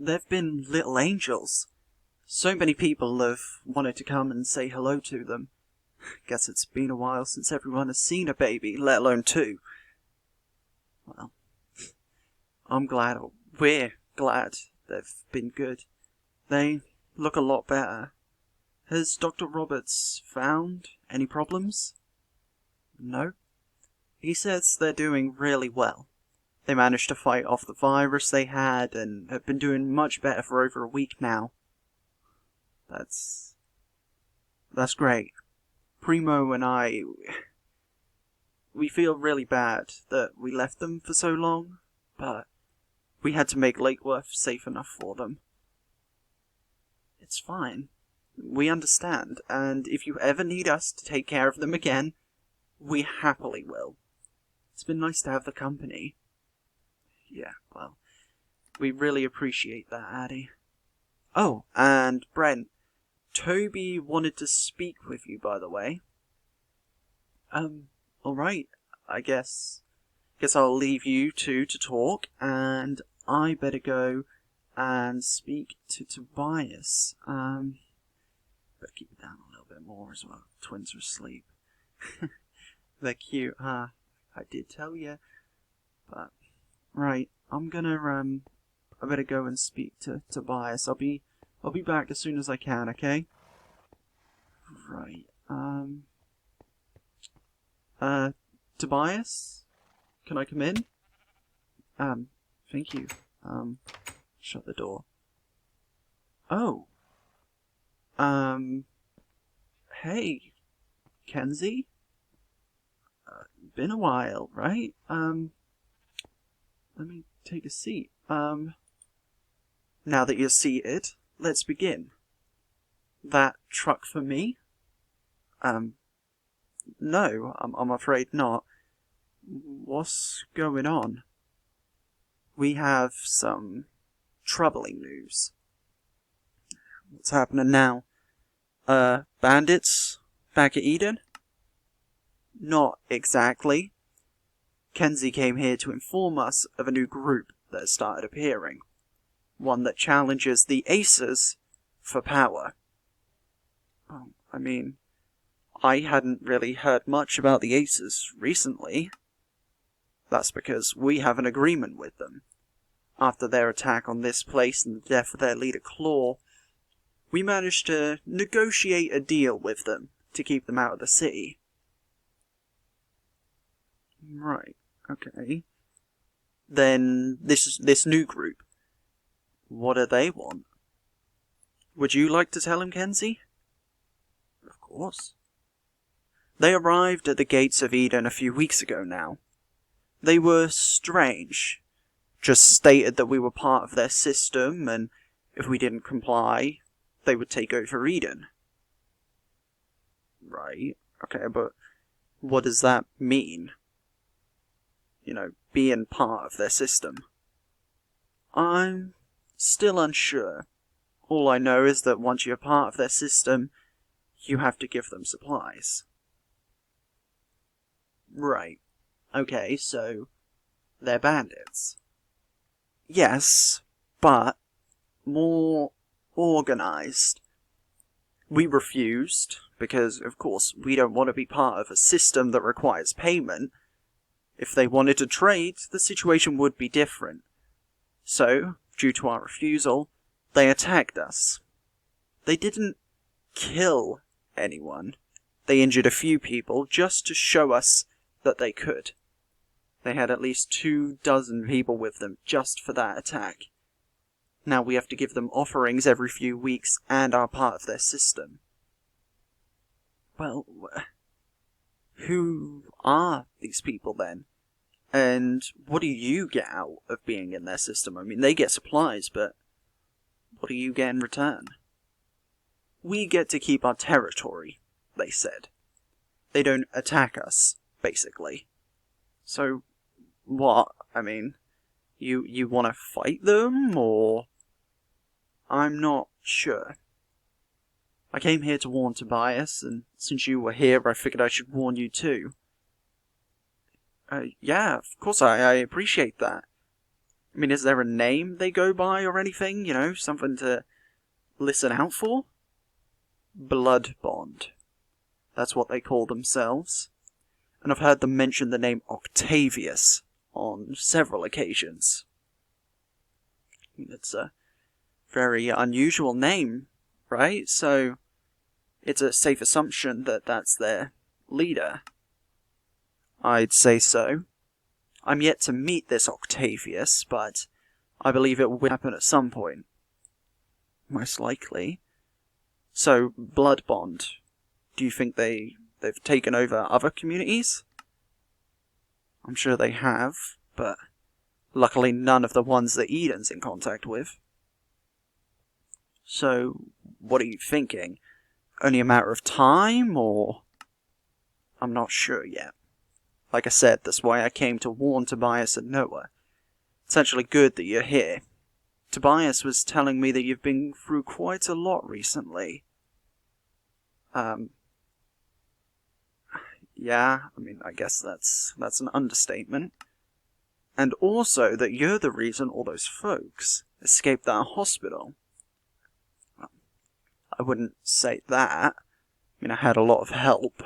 they've been little angels. So many people have wanted to come and say hello to them. Guess it's been a while since everyone has seen a baby, let alone two. Well, we're glad they've been good. They look a lot better. Has Dr. Roberts found any problems? No. He says they're doing really well. They managed to fight off the virus they had and have been doing much better for over a week now. That's great. Primo and I, we feel really bad that we left them for so long, but we had to make Lake Worth safe enough for them. It's fine. We understand, and if you ever need us to take care of them again, we happily will. It's been nice to have the company. Yeah, well, we really appreciate that, Addie. Oh, and Brent, Toby wanted to speak with you, by the way. Alright, I guess I'll leave you two to talk, and I better go and speak to Tobias. Better keep it down a little bit more as well. Twins are asleep. They're cute, huh? I did tell you. But, right, I better go and speak to Tobias. I'll be back as soon as I can, okay? Right, Tobias? Can I come in? Thank you. Shut the door. Oh. Hey, Kenzie? Been a while, right? Let me take a seat. Now that you're seated, let's begin. That truck for me? No, I'm afraid not. What's going on? We have some troubling news. What's happening now? Bandits back at Eden? Not exactly. Kenzie came here to inform us of a new group that has started appearing. One that challenges the Aces for power. I mean, I hadn't really heard much about the Aces recently. That's because we have an agreement with them. After their attack on this place and the death of their leader Claw, we managed to negotiate a deal with them to keep them out of the city. Right, okay. Then this new group. What do they want? Would you like to tell him, Kenzie? Of course. They arrived at the gates of Eden a few weeks ago now. They were strange. Just stated that we were part of their system, and if we didn't comply, they would take over Eden. Right, okay, but what does that mean? You know, being part of their system. I'm still unsure. All I know is that once you're part of their system, you have to give them supplies. Right. Okay, so they're bandits. Yes, but more organized. We refused, because, of course, we don't want to be part of a system that requires payment. If they wanted to trade, the situation would be different. So, due to our refusal, they attacked us. They didn't kill anyone. They injured a few people just to show us that they could. They had at least 24 people with them just for that attack. Now we have to give them offerings every few weeks and are part of their system. Well, who are these people then? And what do you get out of being in their system? I mean, they get supplies, but what do you get in return? We get to keep our territory, they said. They don't attack us, basically. So, what? I mean, you want to fight them, or? I'm not sure. I came here to warn Tobias, and since you were here, I figured I should warn you too. Yeah, of course, I appreciate that. I mean, is there a name they go by or anything? You know, something to listen out for? Blood Bond. That's what they call themselves. And I've heard them mention the name Octavius on several occasions. It's a very unusual name, right? So it's a safe assumption that that's their leader. I'd say so. I'm yet to meet this Octavius, but I believe it will happen at some point. Most likely. So, Blood Bond. Do you think they've taken over other communities? I'm sure they have, but luckily none of the ones that Eden's in contact with. So, what are you thinking? Only a matter of time, or...? I'm not sure yet. Like I said, that's why I came to warn Tobias and Noah. It's actually good that you're here. Tobias was telling me that you've been through quite a lot recently. Yeah, I mean, I guess that's an understatement. And also that you're the reason all those folks escaped that hospital. Well, I wouldn't say that. I mean, I had a lot of help.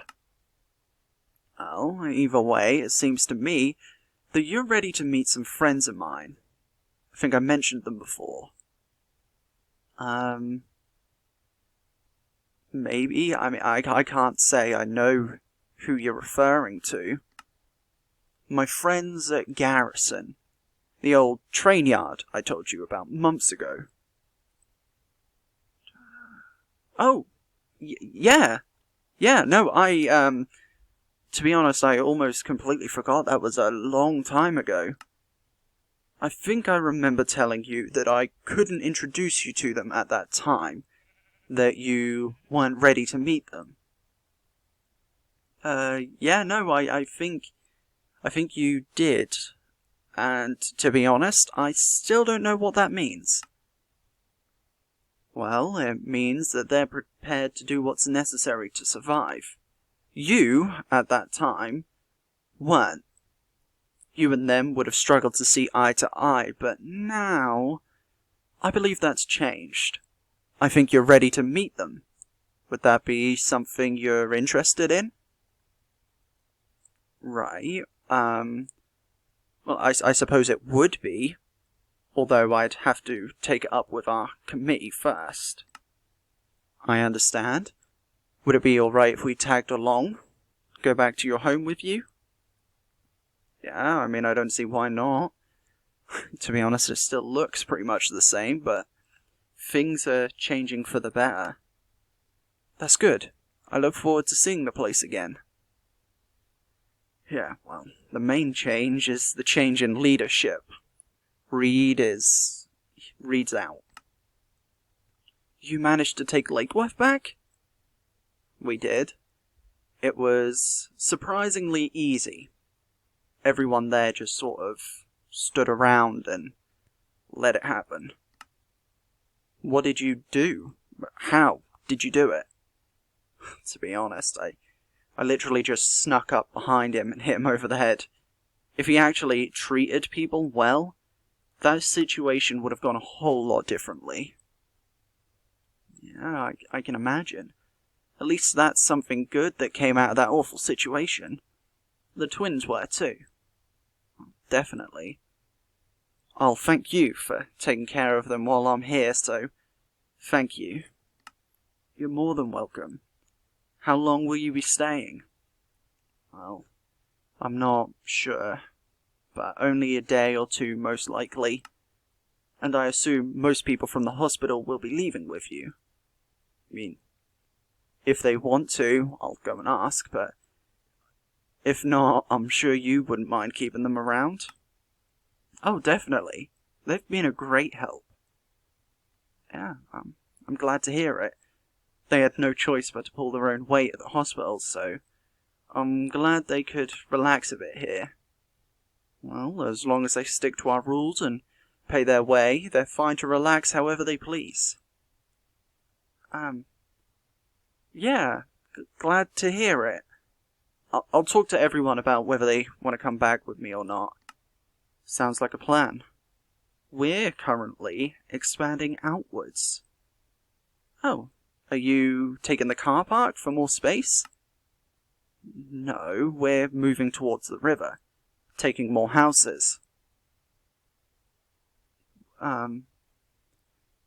Well, either way, it seems to me that you're ready to meet some friends of mine. I think I mentioned them before. Maybe. I mean, I can't say I know who you're referring to. My friends at Garrison. The old train yard I told you about months ago. Oh, yeah. Yeah, no, to be honest, I almost completely forgot that was a long time ago. I think I remember telling you that I couldn't introduce you to them at that time. That you weren't ready to meet them. Yeah, no, I think you did. And to be honest, I still don't know what that means. Well, it means that they're prepared to do what's necessary to survive. You, at that time, weren't. You and them would have struggled to see eye to eye, but now, I believe that's changed. I think you're ready to meet them. Would that be something you're interested in? Right, well, I suppose it would be, although I'd have to take it up with our committee first. I understand. Would it be alright if we tagged along? Go back to your home with you? Yeah, I mean, I don't see why not. To be honest, it still looks pretty much the same, but things are changing for the better. That's good. I look forward to seeing the place again. Yeah, well, the main change is the change in leadership. Reed's out. You managed to take Lakeworth back? We did. It was surprisingly easy. Everyone there just sort of stood around and let it happen. What did you do? How did you do it? To be honest, I literally just snuck up behind him and hit him over the head. If he actually treated people well, that situation would have gone a whole lot differently. Yeah, I can imagine. At least that's something good that came out of that awful situation. The twins were too. Definitely. I'll thank you for taking care of them while I'm here, so thank you. You're more than welcome. How long will you be staying? Well, I'm not sure, but only a day or two most likely. And I assume most people from the hospital will be leaving with you. I mean, if they want to, I'll go and ask, but if not, I'm sure you wouldn't mind keeping them around. Oh, definitely. They've been a great help. Yeah, I'm glad to hear it. They had no choice but to pull their own weight at the hospital, so I'm glad they could relax a bit here. Well, as long as they stick to our rules and pay their way, they're fine to relax however they please. Yeah, glad to hear it. I'll talk to everyone about whether they want to come back with me or not. Sounds like a plan. We're currently expanding outwards. Oh, are you taking the car park for more space? No, we're moving towards the river, taking more houses.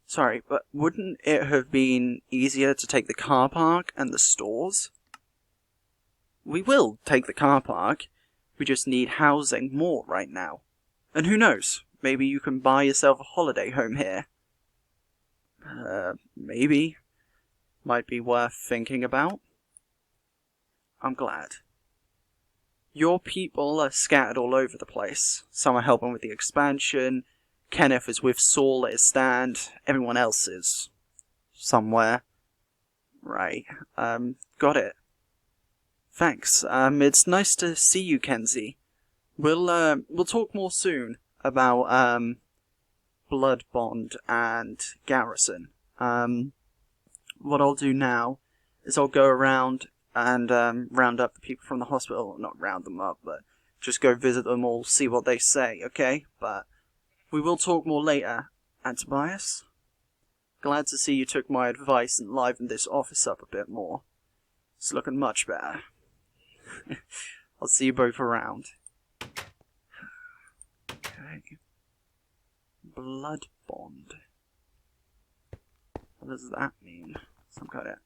Sorry, but wouldn't it have been easier to take the car park and the stores? We will take the car park. We just need housing more right now. And who knows, maybe you can buy yourself a holiday home here. Maybe. Might be worth thinking about. I'm glad. Your people are scattered all over the place. Some are helping with the expansion. Kenneth is with Saul at his stand. Everyone else is somewhere. Right. Got it. Thanks. It's nice to see you, Kenzie. We'll talk more soon about, Blood Bond and Garrison. What I'll do now is I'll go around and, round up the people from the hospital. Not round them up, but just go visit them all, see what they say, okay? But we will talk more later. And Tobias? Glad to see you took my advice and livened this office up a bit more. It's looking much better. I'll see you both around. Okay. Blood Bond. What does that mean? Some kind of...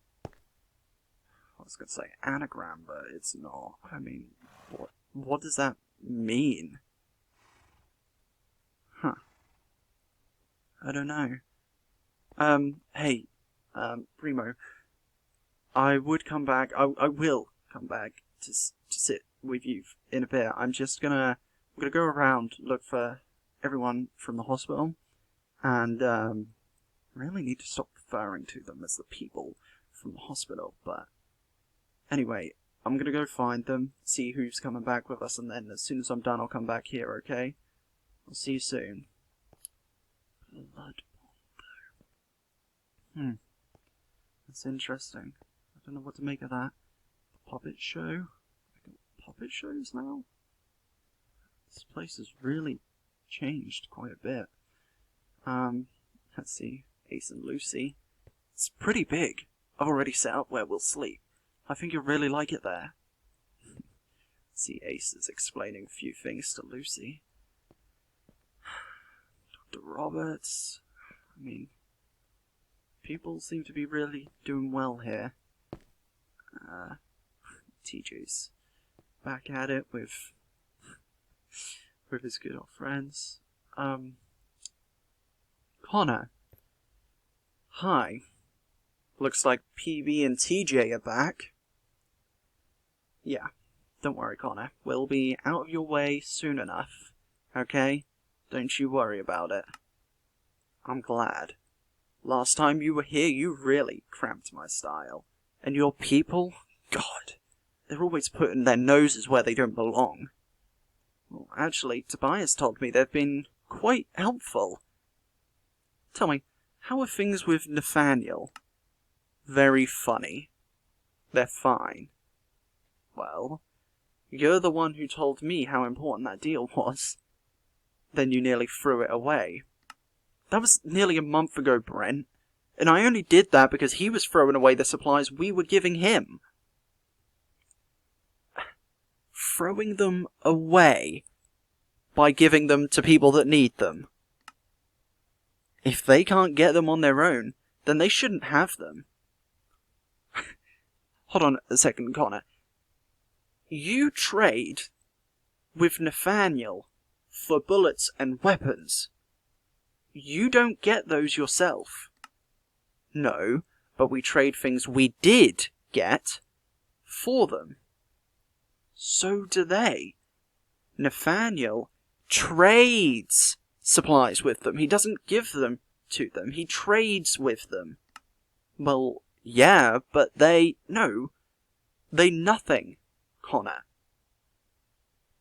I was going to say anagram, but it's not. I mean, what does that mean? Huh. I don't know. Hey, Primo. I would come back. I will come back to sit with you in a bit. I'm gonna go around, look for everyone from the hospital, and really need to stop referring to them as the people from the hospital. But anyway, I'm gonna go find them, see who's coming back with us, and then as soon as I'm done, I'll come back here. Okay? I'll see you soon. Blood Bond. That's interesting. I don't know what to make of that. The puppet show? Puppet shows now? This place has really changed quite a bit. Let's see. Ace and Lucy. It's pretty big. I've already set up where we'll sleep. I think you'll really like it there. See, Ace is explaining a few things to Lucy. Dr. Roberts. I mean, people seem to be really doing well here. TJ's back at it with his good old friends. Connor. Hi. Looks like PB and TJ are back. Yeah, don't worry, Connor. We'll be out of your way soon enough. Okay? Don't you worry about it. I'm glad. Last time you were here, you really cramped my style. And your people? God, they're always putting their noses where they don't belong. Well, actually, Tobias told me they've been quite helpful. Tell me, how are things with Nathaniel? Very funny. They're fine. Well, you're the one who told me how important that deal was. Then you nearly threw it away. That was nearly a month ago, Brent. And I only did that because he was throwing away the supplies we were giving him. Throwing them away by giving them to people that need them. If they can't get them on their own, then they shouldn't have them. Hold on a second, Connor. You trade with Nathaniel for bullets and weapons. You don't get those yourself. No, but we trade things we did get for them. So do they. Nathaniel trades supplies with them. He doesn't give them to them. He trades with them. Well, yeah, but no. They nothing, Connor.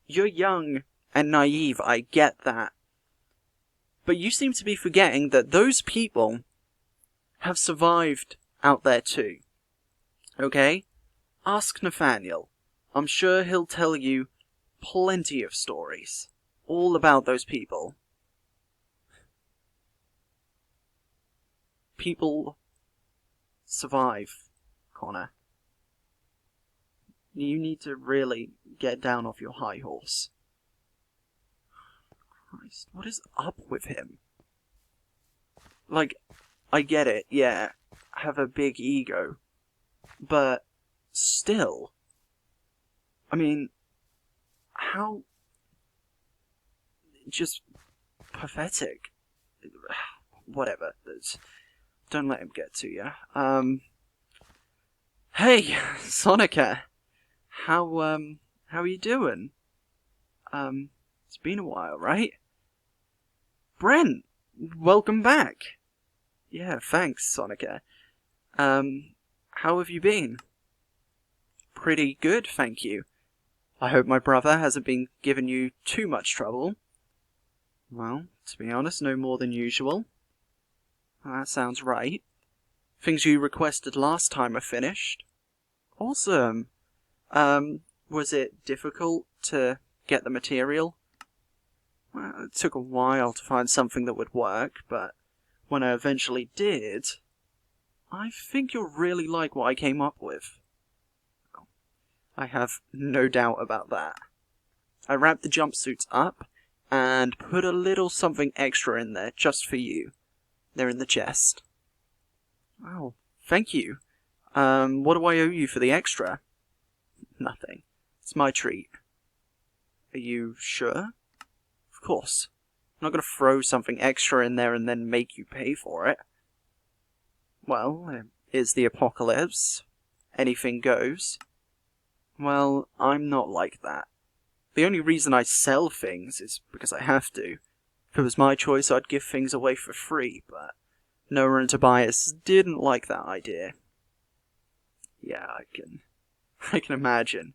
You're young and naive, I get that. But you seem to be forgetting that those people have survived out there too. Okay? Ask Nathaniel. I'm sure he'll tell you plenty of stories. All about those people. people survive, Connor. You need to really get down off your high horse. Christ, what is up with him? Like, I get it, yeah, have a big ego, but still, I mean, how just pathetic. Whatever, don't let him get to you. Hey, Sonica, how are you doing? It's been a while, right? Brent, welcome back. Yeah, thanks, Sonica. How have you been? Pretty good, thank you. I hope my brother hasn't been giving you too much trouble. Well, to be honest, no more than usual. That sounds right. Things you requested last time are finished. Awesome. Was it difficult to get the material? Well, it took a while to find something that would work, but when I eventually did, I think you'll really like what I came up with. I have no doubt about that. I wrapped the jumpsuits up and put a little something extra in there just for you. They're in the chest. Oh, thank you. What do I owe you for the extra? Nothing. It's my treat. Are you sure? Of course. I'm not going to throw something extra in there and then make you pay for it. Well, it is the apocalypse. Anything goes. Well, I'm not like that. The only reason I sell things is because I have to. If it was my choice, I'd give things away for free, but Noah and Tobias didn't like that idea. Yeah, I can imagine.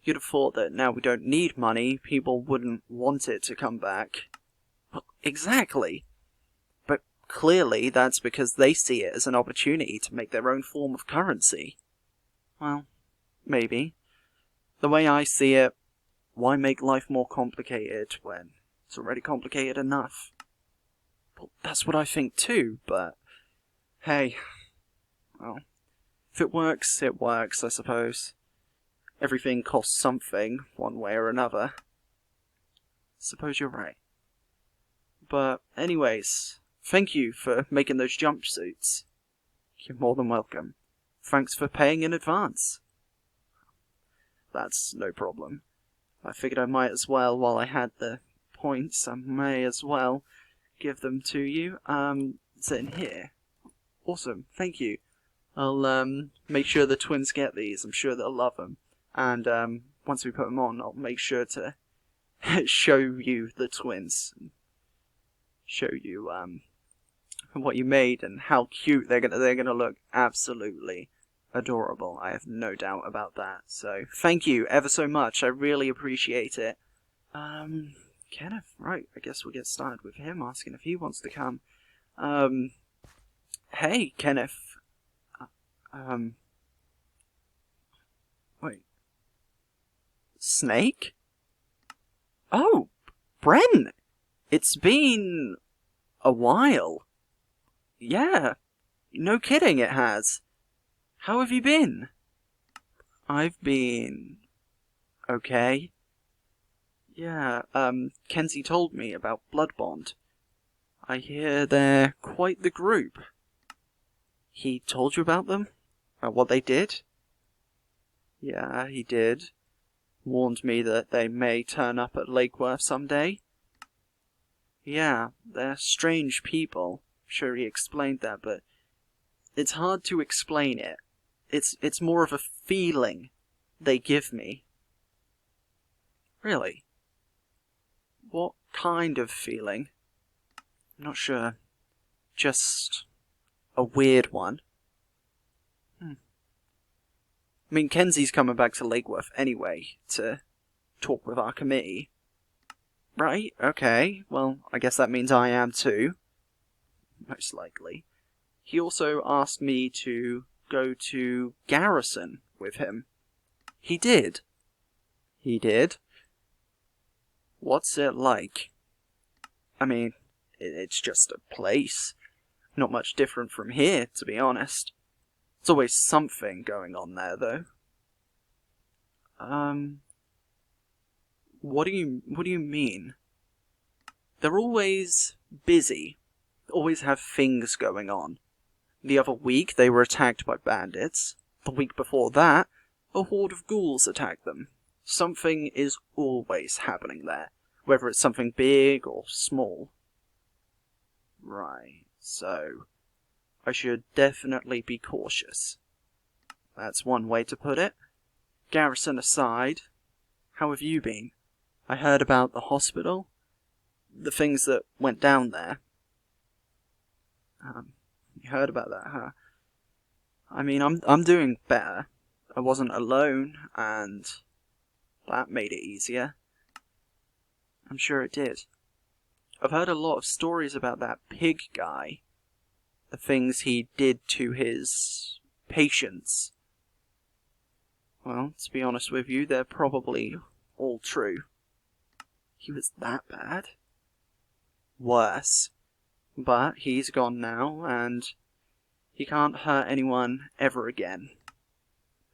You'd have thought that now we don't need money, people wouldn't want it to come back. Well, exactly. But clearly that's because they see it as an opportunity to make their own form of currency. Well, maybe. The way I see it, why make life more complicated when it's already complicated enough? Well, that's what I think too, but hey, well, if it works, I suppose. Everything costs something, one way or another. Suppose you're right. But anyways, thank you for making those jumpsuits. You're more than welcome. Thanks for paying in advance. That's no problem. I figured I might as well, while I had the points, I may as well give them to you. Is it in here? Awesome, thank you. I'll make sure the twins get these. I'm sure they'll love them. And once we put them on, I'll make sure to show you the twins. Show you what you made and how cute they're gonna look. Absolutely adorable. I have no doubt about that. So thank you ever so much. I really appreciate it. Kenneth, right? I guess we'll get started with him asking if he wants to come. Hey, Kenneth. Wait. Snake? Oh, Brent! It's been a while. Yeah, no kidding it has. How have you been? I've been okay. Yeah, Kenzie told me about Blood Bond. I hear they're quite the group. He told you about them? About what they did? Yeah, he did. Warned me that they may turn up at Lake Worth someday. Yeah, they're strange people. I'm sure he explained that, but it's hard to explain it. It's more of a feeling they give me. Really? What kind of feeling? I'm not sure. Just a weird one. I mean, Kenzie's coming back to Lake Worth anyway to talk with our committee. Right, okay. Well, I guess that means I am too. Most likely. He also asked me to go to Garrison with him. He did. He did? What's it like? I mean, it's just a place. Not much different from here, to be honest. There's always something going on there, though. What do you mean? They're always busy. Always have things going on. The other week, they were attacked by bandits. The week before that, a horde of ghouls attacked them. Something is always happening there, whether it's something big or small. Right, so I should definitely be cautious. That's one way to put it. Garrison aside, how have you been? I heard about the hospital, the things that went down there. You heard about that, huh? I mean, I'm doing better. I wasn't alone, and that made it easier. I'm sure it did. I've heard a lot of stories about that pig guy. The things he did to his patients. Well, to be honest with you, they're probably all true. He was that bad? Worse. But he's gone now, and he can't hurt anyone ever again.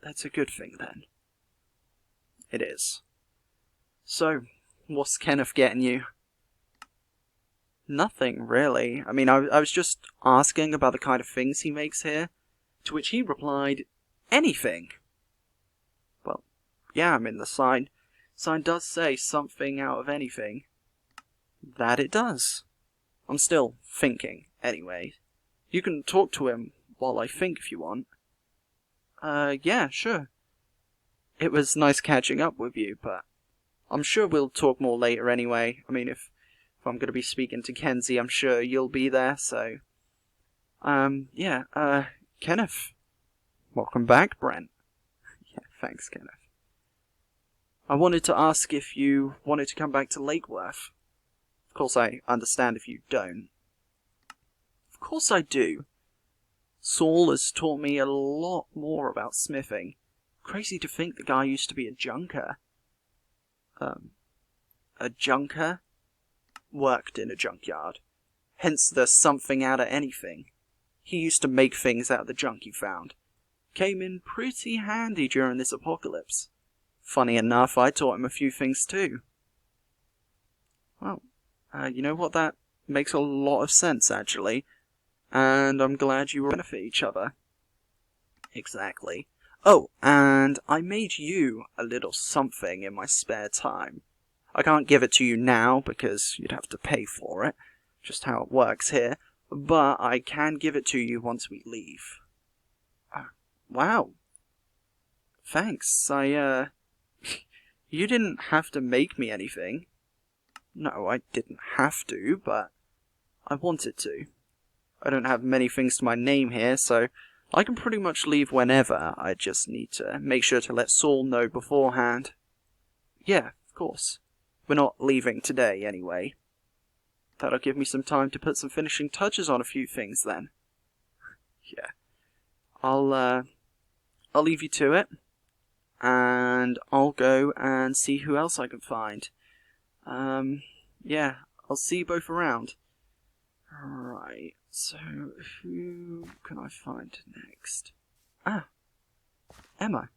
That's a good thing, then. It is. So, what's Kenneth getting you? Nothing, really. I mean, I was just asking about the kind of things he makes here, to which he replied, anything. Well, yeah, I mean, the sign does say something out of anything. That it does. I'm still thinking, anyway. You can talk to him while I think if you want. Yeah, sure. It was nice catching up with you, but I'm sure we'll talk more later anyway. I mean, if I'm going to be speaking to Kenzie, I'm sure you'll be there, so... Kenneth. Welcome back, Brent. Yeah, thanks, Kenneth. I wanted to ask if you wanted to come back to Lake Worth. Of course, I understand if you don't. Of course I do. Saul has taught me a lot more about smithing. Crazy to think the guy used to be a junker. A junker? Worked in a junkyard. Hence the something out of anything. He used to make things out of the junk he found. Came in pretty handy during this apocalypse. Funny enough, I taught him a few things too. Well, you know what, that makes a lot of sense, actually. And I'm glad you benefit each other. Exactly. Oh, and I made you a little something in my spare time. I can't give it to you now, because you'd have to pay for it. Just how it works here. But I can give it to you once we leave. Wow. Thanks, You didn't have to make me anything. No, I didn't have to, but I wanted to. I don't have many things to my name here, so I can pretty much leave whenever. I just need to make sure to let Saul know beforehand. Yeah, of course. We're not leaving today, anyway. That'll give me some time to put some finishing touches on a few things, then. Yeah. I'll leave you to it. And I'll go and see who else I can find. Yeah, I'll see you both around. Right, so who can I find next? Ah, Emma.